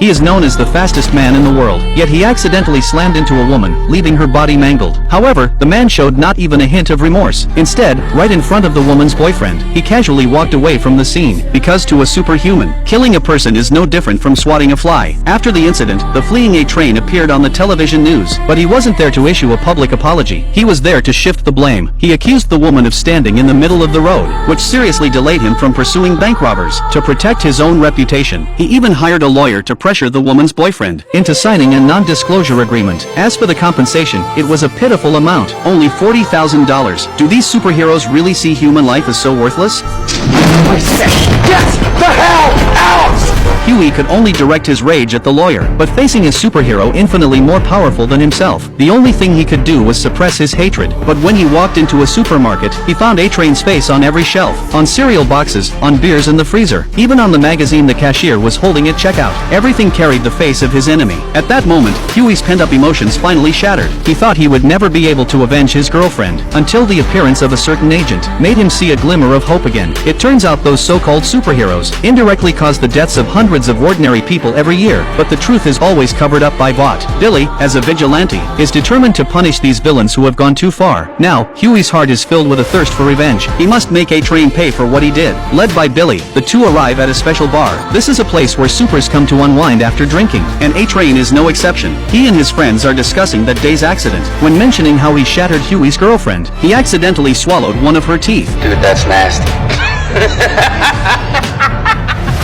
He is known as the fastest man in the world, yet he accidentally slammed into a woman, leaving her body mangled. However, the man showed not even a hint of remorse. Instead, right in front of the woman's boyfriend, he casually walked away from the scene, because to a superhuman, killing a person is no different from swatting a fly. After the incident, the fleeing A Train appeared on the television news, but he wasn't there to issue a public apology. He was there to shift the blame. He accused the woman of standing in the middle of the road, which seriously delayed him from pursuing bank robbers. To protect his own reputation, he even hired a lawyer to pressure the woman's boyfriend into signing a non-disclosure agreement. As for the compensation, it was a pitiful amount, only $40,000. Do these superheroes really see human life as so worthless? I said, get the hell out! Huey could only direct his rage at the lawyer, but facing a superhero infinitely more powerful than himself, the only thing he could do was suppress his hatred. But when he walked into a supermarket, he found A-Train's face on every shelf, on cereal boxes, on beers in the freezer, even on the magazine the cashier was holding at checkout. Everything carried the face of his enemy. At that moment, Huey's pent-up emotions finally shattered. He thought he would never be able to avenge his girlfriend, until the appearance of a certain agent made him see a glimmer of hope again. It turns out those so-called superheroes indirectly cause the deaths of hundreds of ordinary people every year, but the truth is always covered up by Vought. Billy, as a vigilante, is determined to punish these villains who have gone too far. Now, Huey's heart is filled with a thirst for revenge. He must make A-Train pay for what he did. Led by Billy, the two arrive at a special bar. This is a place where supers come to unwind after drinking, and A-Train is no exception. He and his friends are discussing that day's accident. When mentioning how he shattered Huey's girlfriend, he accidentally swallowed one of her teeth. Dude, that's nasty.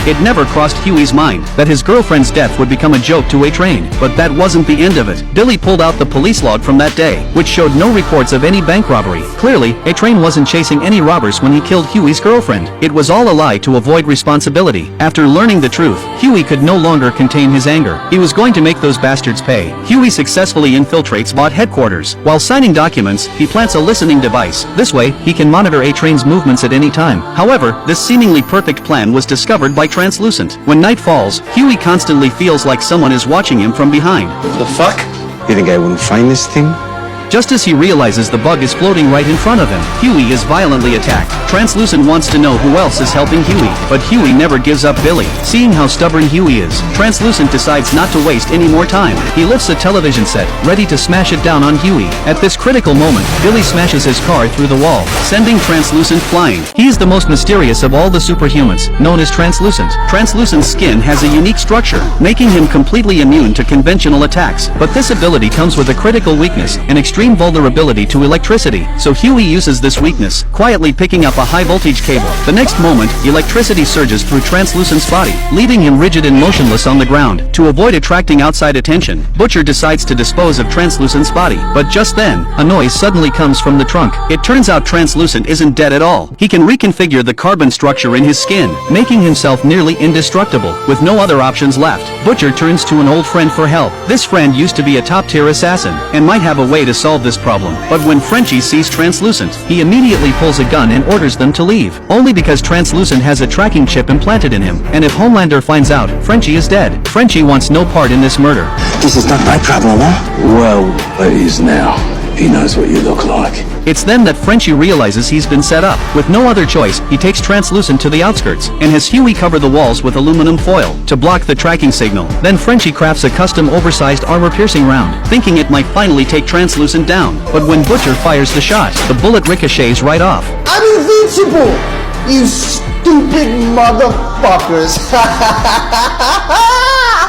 It never crossed Huey's mind that his girlfriend's death would become a joke to A-Train, but that wasn't the end of it. Billy pulled out the police log from that day, which showed no reports of any bank robbery. Clearly, A-Train wasn't chasing any robbers when he killed Huey's girlfriend. It was all a lie to avoid responsibility. After learning the truth, Huey could no longer contain his anger. He was going to make those bastards pay. Huey successfully infiltrates Vought headquarters. While signing documents, he plants a listening device. This way, he can monitor A-Train's movements at any time. However, this seemingly perfect plan was discovered by Translucent. When night falls, Huey constantly feels like someone is watching him from behind. The fuck? You think I wouldn't find this thing? Just as he realizes the bug is floating right in front of him, Huey is violently attacked. Translucent wants to know who else is helping Huey, but Huey never gives up Billy. Seeing how stubborn Huey is, Translucent decides not to waste any more time. He lifts a television set, ready to smash it down on Huey. At this critical moment, Billy smashes his car through the wall, sending Translucent flying. He is the most mysterious of all the superhumans, known as Translucent. Translucent's skin has a unique structure, making him completely immune to conventional attacks. But this ability comes with a critical weakness, an extreme vulnerability to electricity, so Huey uses this weakness, quietly picking up a high-voltage cable. The next moment, electricity surges through Translucent's body, leaving him rigid and motionless on the ground. To avoid attracting outside attention, Butcher decides to dispose of Translucent's body, but just then, a noise suddenly comes from the trunk. It turns out Translucent isn't dead at all. He can reconfigure the carbon structure in his skin, making himself nearly indestructible. With no other options left, Butcher turns to an old friend for help. This friend used to be a top-tier assassin, and might have a way to solve this problem. But when Frenchie sees Translucent, he immediately pulls a gun and orders them to leave, only because Translucent has a tracking chip implanted in him, and if Homelander finds out, Frenchie is dead. Frenchie wants no part in this murder. This is not my problem, huh? Well, it is now. He knows what you look like. It's then that Frenchie realizes he's been set up. With no other choice, he takes Translucent to the outskirts, and has Huey cover the walls with aluminum foil to block the tracking signal. Then Frenchie crafts a custom oversized armor-piercing round, thinking it might finally take Translucent down. But when Butcher fires the shot, the bullet ricochets right off. I'm invincible, you stupid motherfuckers.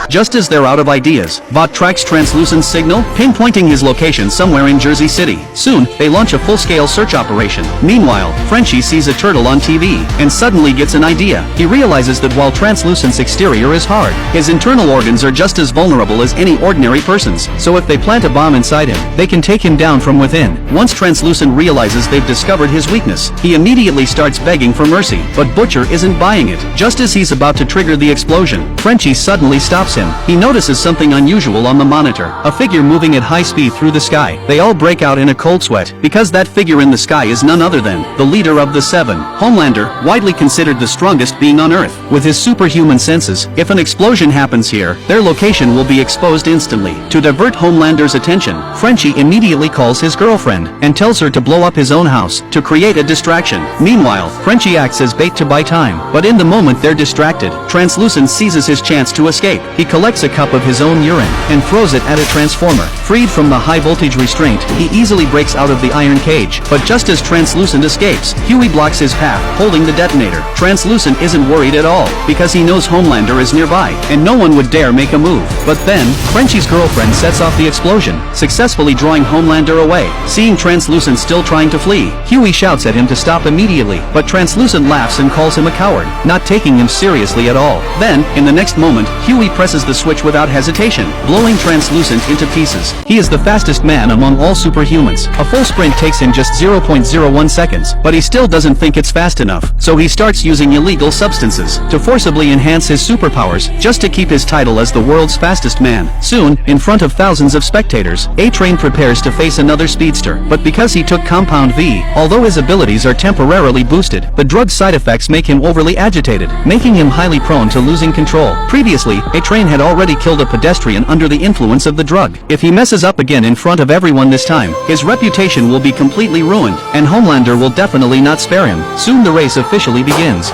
Just as they're out of ideas, Vought tracks Translucent's signal, pinpointing his location somewhere in Jersey City. Soon, they launch a full-scale search operation. Meanwhile, Frenchie sees a turtle on TV, and suddenly gets an idea. He realizes that while Translucent's exterior is hard, his internal organs are just as vulnerable as any ordinary person's. So if they plant a bomb inside him, they can take him down from within. Once Translucent realizes they've discovered his weakness, he immediately starts begging for mercy. But Butcher isn't buying it. Just as he's about to trigger the explosion, Frenchie suddenly stops him. He notices something unusual on the monitor, a figure moving at high speed through the sky. They all break out in a cold sweat, because that figure in the sky is none other than the leader of the Seven, Homelander, widely considered the strongest being on Earth. With his superhuman senses, if an explosion happens here, their location will be exposed instantly. To divert Homelander's attention, Frenchie immediately calls his girlfriend, and tells her to blow up his own house, to create a distraction. Meanwhile, Frenchie acts as bait to buy time. But in the moment they're distracted, Translucent seizes his chance to escape. He collects a cup of his own urine and throws it at a transformer. Freed from the high voltage restraint, he easily breaks out of the iron cage. But just as Translucent escapes, Huey blocks his path, holding the detonator. Translucent isn't worried at all, because he knows Homelander is nearby, and no one would dare make a move. But then, Frenchie's girlfriend sets off the explosion, successfully drawing Homelander away. Seeing Translucent still trying to flee, Huey shouts at him to stop immediately, but Translucent laughs and calls him a coward, not taking him seriously at all. Then, in the next moment, Huey presses the switch without hesitation, blowing Translucent into pieces. He is the fastest man among all superhumans. A full sprint takes him just 0.01 seconds, but he still doesn't think it's fast enough, so he starts using illegal substances to forcibly enhance his superpowers, just to keep his title as the world's fastest man. Soon, in front of thousands of spectators, A-Train prepares to face another speedster, but because he took Compound V, although his abilities are temporarily boosted, the drug's side effects make him overly agitated, making him highly prone to losing control. Previously, A-Train had already killed a pedestrian under the influence of the drug. If he messes up again in front of everyone this time, his reputation will be completely ruined, and Homelander will definitely not spare him. Soon the race officially begins.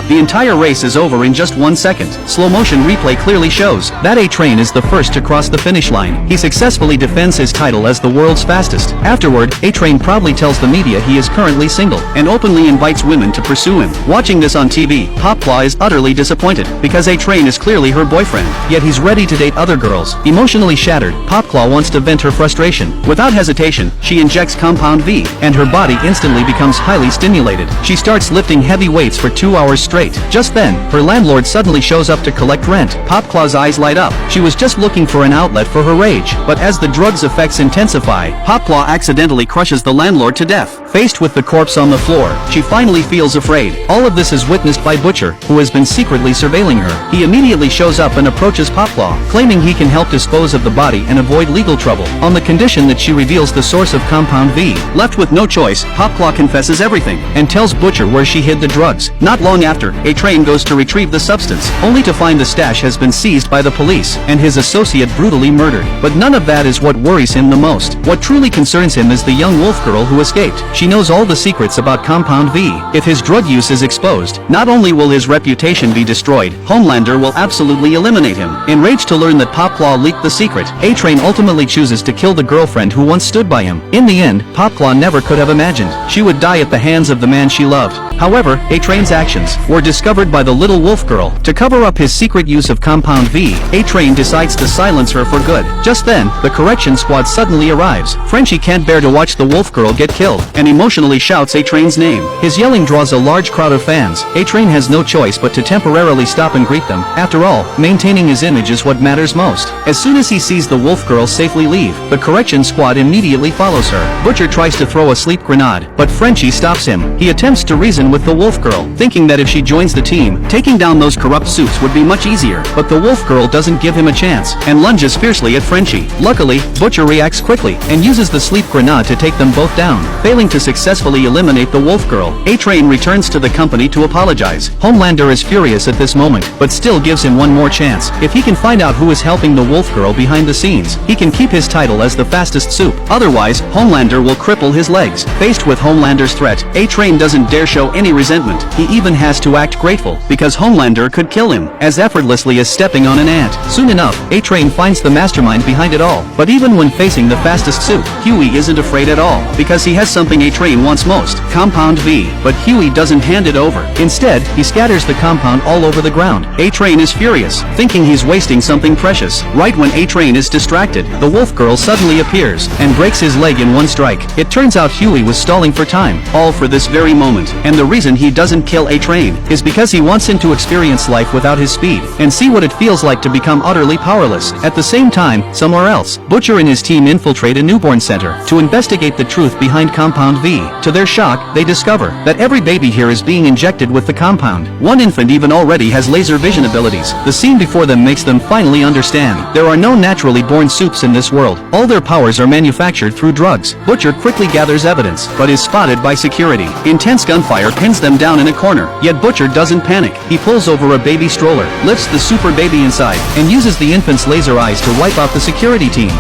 The entire race is over in just 1 second. Slow motion replay clearly shows that A-Train is the first to cross the finish line. He successfully defends his title as the world's fastest. Afterward, A-Train proudly tells the media he is currently single, and openly invites women to pursue him. Watching this on TV, Popclaw is utterly disappointed, because A-Train is clearly her boyfriend, yet he's ready to date other girls. Emotionally shattered, Popclaw wants to vent her frustration. Without hesitation, she injects Compound V, and her body instantly becomes highly stimulated. She starts lifting heavy weights for 2 hours straight. Just then, her landlord suddenly shows up to collect rent. Popclaw's eyes light up. She was just looking for an outlet for her rage. But as the drug's effects intensify, Popclaw accidentally crushes the landlord to death. Faced with the corpse on the floor, she finally feels afraid. All of this is witnessed by Butcher, who has been secretly surveilling her. He immediately shows up and approaches Popclaw, claiming he can help dispose of the body and avoid legal trouble, on the condition that she reveals the source of Compound V. Left with no choice, Popclaw confesses everything, and tells Butcher where she hid the drugs. Not long after, A-Train goes to retrieve the substance, only to find the stash has been seized by the police, and his associate brutally murdered. But none of that is what worries him the most. What truly concerns him is the young wolf girl who escaped. She knows all the secrets about Compound V. If his drug use is exposed, not only will his reputation be destroyed, Homelander will absolutely eliminate him. Enraged to learn that Popclaw leaked the secret, A-Train ultimately chooses to kill the girlfriend who once stood by him. In the end, Popclaw never could have imagined she would die at the hands of the man she loved. However, A-Train's actions were discovered by the little wolf girl. To cover up his secret use of Compound V, A-Train decides to silence her for good. Just then, the correction squad suddenly arrives. Frenchie can't bear to watch the wolf girl get killed, and emotionally shouts A-Train's name. His yelling draws a large crowd of fans. A-Train has no choice but to temporarily stop and greet them. After all, maintaining his image is what matters most. As soon as he sees the wolf girl safely leave, the correction squad immediately follows her. Butcher tries to throw a sleep grenade, but Frenchie stops him. He attempts to reason with the wolf girl, thinking that if she joins the team, taking down those corrupt suits would be much easier. But the wolf girl doesn't give him a chance, and lunges fiercely at Frenchie. Luckily, Butcher reacts quickly, and uses the sleep grenade to take them both down. Failing to successfully eliminate the wolf girl, A-Train returns to the company to apologize. Homelander is furious at this moment, but still gives him one more chance. If he can find out who is helping the wolf girl behind the scenes, he can keep his title as the fastest soup. Otherwise, Homelander will cripple his legs. Faced with Homelander's threat, A-Train doesn't dare show any resentment. He even has to act grateful, because Homelander could kill him, as effortlessly as stepping on an ant. Soon enough, A-Train finds the mastermind behind it all. But even when facing the fastest suit, Huey isn't afraid at all, because he has something A-Train wants most, Compound V. But Huey doesn't hand it over. Instead, he scatters the compound all over the ground. A-Train is furious, thinking he's wasting something precious. Right when A-Train is distracted, the wolf girl suddenly appears, and breaks his leg in one strike. It turns out Huey was stalling for time, all for this very moment. And the reason he doesn't kill A-Train is because he wants him to experience life without his speed, and see what it feels like to become utterly powerless. At the same time, somewhere else, Butcher and his team infiltrate a newborn center to investigate the truth behind Compound V. To their shock, they discover that every baby here is being injected with the compound. One infant even already has laser vision abilities. The scene before them makes them finally understand. There are no naturally born soups in this world. All their powers are manufactured through drugs. Butcher quickly gathers evidence, but is spotted by security. Intense gunfire pins them down in a corner, yet Butcher doesn't panic. He pulls over a baby stroller, lifts the super baby inside, and uses the infant's laser eyes to wipe out the security team.